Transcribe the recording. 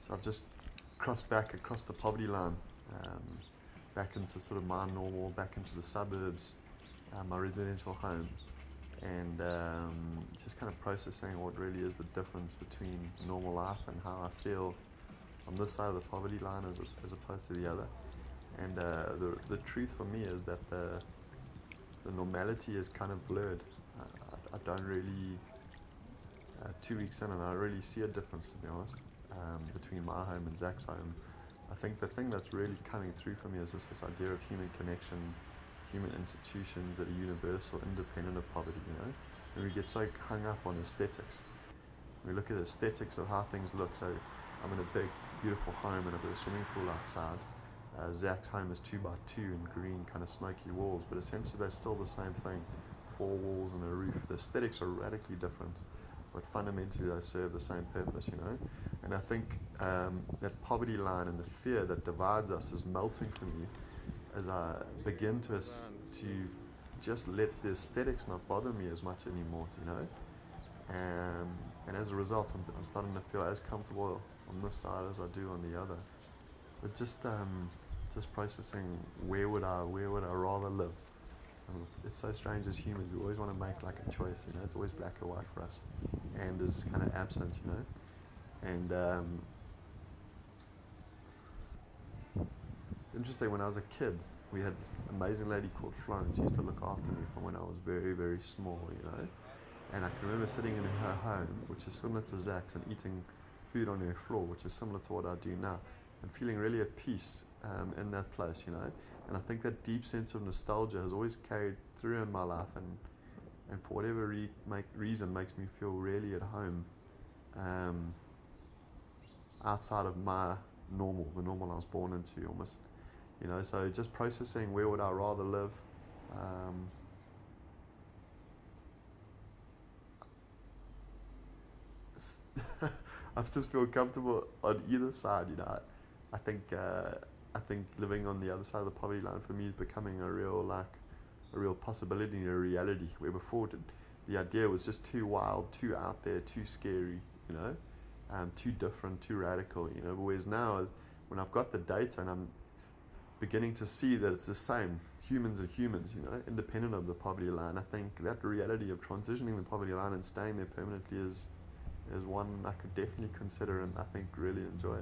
So I've just crossed back across the poverty line, back into sort of my normal, back into the suburbs, my residential home, and just kind of processing what really is the difference between normal life and how I feel on this side of the poverty line as opposed to the other. And the truth for me is that the normality is kind of blurred. I don't really, 2 weeks in, and I don't really see a difference, to be honest, between my home and Zac's home. I think the thing that's really coming through for me is just this idea of human connection, human institutions that are universal, independent of poverty, you know? And we get so hung up on aesthetics. We look at the aesthetics of how things look. So I'm in a big, beautiful home and I've got a swimming pool outside. Zac's home is 2x2 and green, kind of smoky walls, but essentially they're still the same thing. 4 walls and a roof. The aesthetics are radically different, but fundamentally they serve the same purpose, you know? And I think that poverty line and the fear that divides us is melting for me as I begin to just let the aesthetics not bother me as much anymore, you know? And as a result, I'm starting to feel as comfortable on this side as I do on the other. So just processing where would I rather live. It's so strange as humans, we always want to make like a choice, you know, it's always black or white for us, and is kind of absent, you know. And it's interesting, when I was a kid, we had this amazing lady called Florence who used to look after me from when I was very, very small, you know. And I can remember sitting in her home, which is similar to Zac's, and eating food on her floor, which is similar to what I do now, and feeling really at peace in that place, you know. And I think that deep sense of nostalgia has always carried through in my life, and for whatever reason makes me feel really at home outside of my normal, the normal I was born into almost, you know. So just processing where would I rather live. I just feel comfortable on either side, you know. I think living on the other side of the poverty line for me is becoming a real possibility and a reality, where before the idea was just too wild, too out there, too scary, you know, too different, too radical, you know. Whereas now, when I've got the data and I'm beginning to see that it's the same, humans are humans, you know, independent of the poverty line, I think that reality of transitioning the poverty line and staying there permanently is one I could definitely consider and I think really enjoy.